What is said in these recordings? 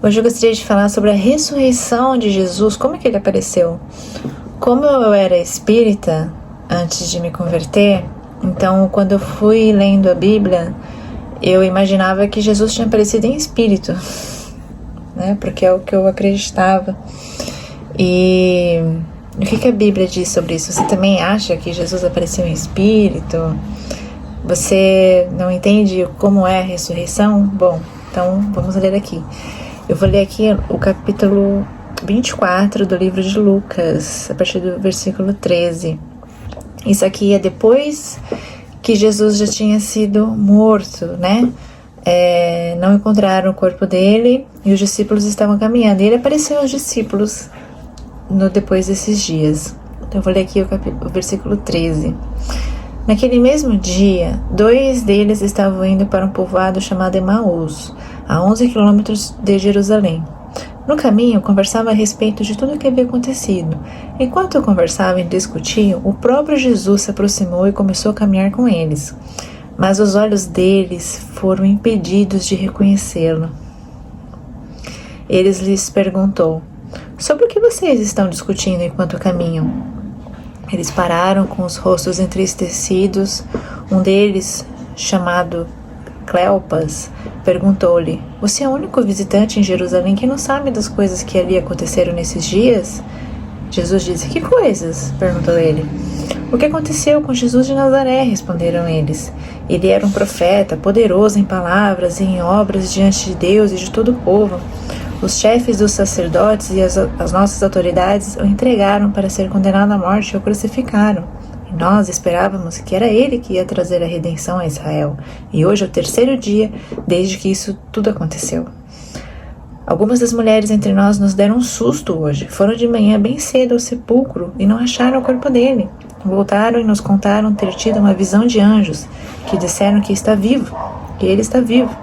Hoje eu gostaria de falar sobre a ressurreição de Jesus, como é que ele apareceu. Como eu era espírita antes de me converter, então quando eu fui lendo a Bíblia, eu imaginava que Jesus tinha aparecido em espírito, né? Porque é o que eu acreditava. E o que a Bíblia diz sobre isso? Você também acha que Jesus apareceu em espírito? Você não entende como é a ressurreição? Bom, então vamos ler aqui. Eu vou ler aqui o capítulo 24 do livro de Lucas, a partir do versículo 13. Isso aqui é depois que Jesus já tinha sido morto, né? Não encontraram o corpo dele e os discípulos estavam caminhando. E ele apareceu aos discípulos depois desses dias. Então eu vou ler aqui o versículo 13. Naquele mesmo dia, 2 deles estavam indo para um povoado chamado Emaús, a 11 quilômetros de Jerusalém. No caminho, conversavam a respeito de tudo o que havia acontecido. Enquanto conversavam e discutiam, o próprio Jesus se aproximou e começou a caminhar com eles. Mas os olhos deles foram impedidos de reconhecê-lo. Ele lhes perguntou: sobre o que vocês estão discutindo enquanto caminham? Eles pararam com os rostos entristecidos. Um deles, chamado Cleopas, perguntou-lhe: você é o único visitante em Jerusalém que não sabe das coisas que ali aconteceram nesses dias? Jesus disse: que coisas? Perguntou ele. O que aconteceu com Jesus de Nazaré? Responderam eles. Ele era um profeta, poderoso em palavras e em obras diante de Deus e de todo o povo. Os chefes dos sacerdotes e as nossas autoridades o entregaram para ser condenado à morte e o crucificaram. E nós esperávamos que era ele que ia trazer a redenção a Israel. E hoje é o 3º dia desde que isso tudo aconteceu. Algumas das mulheres entre nós nos deram um susto hoje. Foram de manhã bem cedo ao sepulcro e não acharam o corpo dele. Voltaram e nos contaram ter tido uma visão de anjos que disseram que está vivo, que ele está vivo.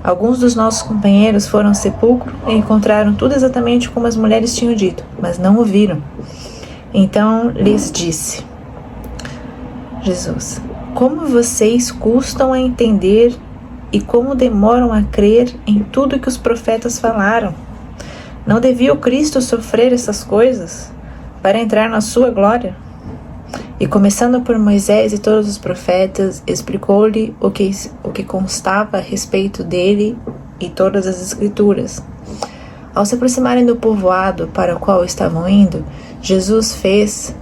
Alguns dos nossos companheiros foram ao sepulcro e encontraram tudo exatamente como as mulheres tinham dito, mas não o viram. Então lhes disse Jesus: como vocês custam a entender e como demoram a crer em tudo que os profetas falaram? Não devia o Cristo sofrer essas coisas para entrar na sua glória? E começando por Moisés e todos os profetas, explicou-lhe o que constava a respeito dele e todas as escrituras. Ao se aproximarem do povoado para o qual estavam indo, Jesus fez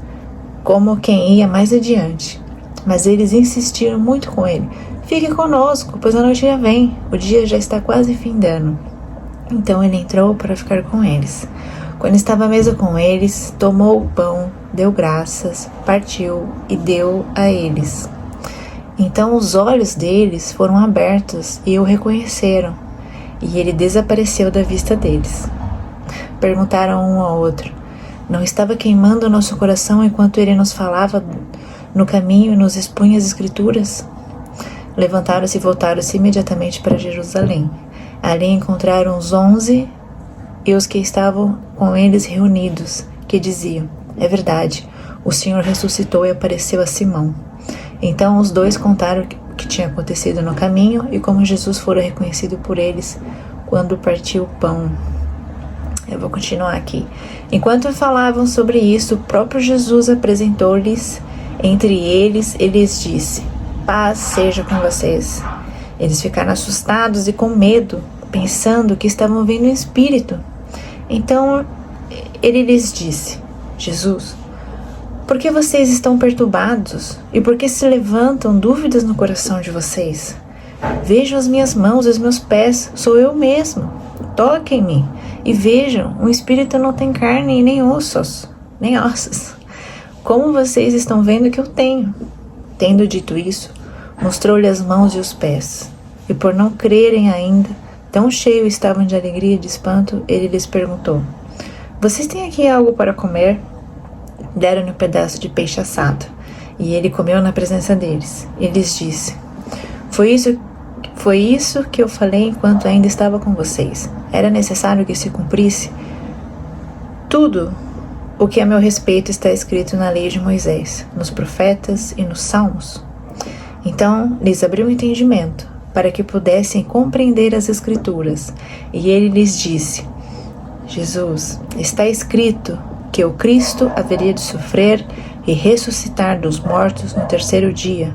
como quem ia mais adiante. Mas eles insistiram muito com ele: fique conosco, pois a noite já vem, o dia já está quase findando. Então ele entrou para ficar com eles. Quando estava à mesa com eles, tomou o pão, deu graças, partiu e deu a eles. Então os olhos deles foram abertos e o reconheceram, e ele desapareceu da vista deles. Perguntaram um ao outro: não estava queimando o nosso coração enquanto ele nos falava no caminho e nos expunha as escrituras? Levantaram-se e voltaram-se imediatamente para Jerusalém. Ali encontraram os 11 e os que estavam com eles reunidos, que diziam: é verdade, o Senhor ressuscitou e apareceu a Simão. Então os 2 contaram o que tinha acontecido no caminho e como Jesus fora reconhecido por eles quando partiu o pão. Eu vou continuar aqui. Enquanto falavam sobre isso, o próprio Jesus apresentou-lhes entre eles e lhes disse: paz seja com vocês. Eles ficaram assustados e com medo, pensando que estavam vendo um espírito. Então ele lhes disse: Jesus, por que vocês estão perturbados? E por que se levantam dúvidas no coração de vocês? Vejam as minhas mãos e os meus pés, sou eu mesmo. Toquem-me e vejam, um espírito não tem carne e nem ossos. Como vocês estão vendo que eu tenho? Tendo dito isso, mostrou-lhe as mãos e os pés. E por não crerem ainda, tão cheios estavam de alegria e de espanto, ele lhes perguntou: vocês têm aqui algo para comer? Deram-lhe um pedaço de peixe assado, e ele comeu na presença deles. E lhes disse: Foi isso que eu falei enquanto ainda estava com vocês. Era necessário que se cumprisse tudo o que a meu respeito está escrito na lei de Moisés, nos profetas e nos salmos. Então lhes abriu o entendimento, para que pudessem compreender as Escrituras. E ele lhes disse: Jesus, está escrito que o Cristo haveria de sofrer e ressuscitar dos mortos no terceiro dia,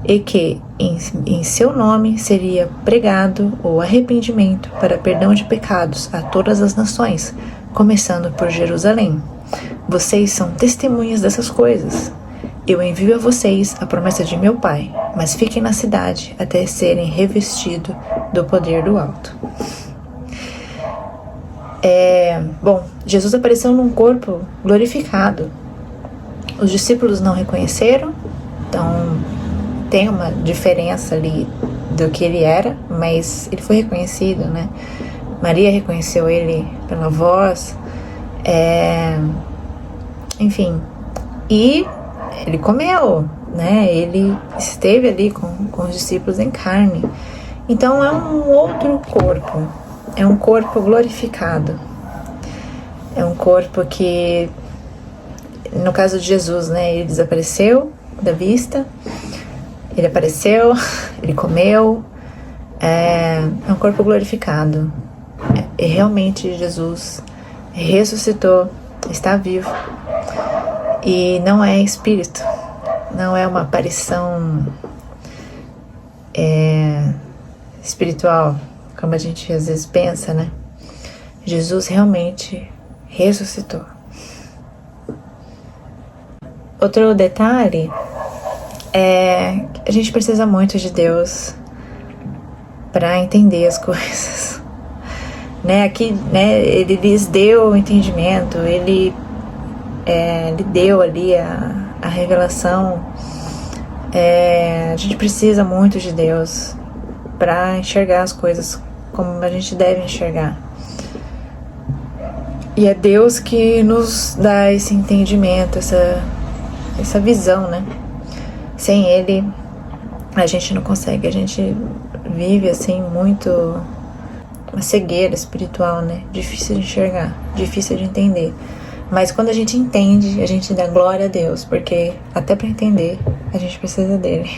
e que em seu nome seria pregado o arrependimento para perdão de pecados a todas as nações, começando por Jerusalém. Vocês são testemunhas dessas coisas. Eu envio a vocês a promessa de meu Pai, mas fiquem na cidade até serem revestidos do poder do alto. Bom, Jesus apareceu num corpo glorificado. Os discípulos não reconheceram, então tem uma diferença ali do que ele era, mas ele foi reconhecido, né? Maria reconheceu ele pela voz, enfim, e ele comeu, né? Ele esteve ali com os discípulos em carne. Então é um outro corpo, é um corpo glorificado, é um corpo que, no caso de Jesus, né? Ele desapareceu da vista, ele apareceu, ele comeu, é um corpo glorificado. E realmente Jesus ressuscitou, está vivo. E não é espírito, não é uma aparição espiritual, como a gente às vezes pensa, né? Jesus realmente ressuscitou. Outro detalhe é que a gente precisa muito de Deus para entender as coisas, né? Aqui, né, ele lhes deu o entendimento, ele lhe deu ali a revelação. A gente precisa muito de Deus para enxergar as coisas como a gente deve enxergar. E é Deus que nos dá esse entendimento, essa visão, né? Sem Ele, a gente não consegue, a gente vive assim muito uma cegueira espiritual, né? Difícil de enxergar, difícil de entender. Mas quando a gente entende, a gente dá glória a Deus, porque até para entender, a gente precisa dele.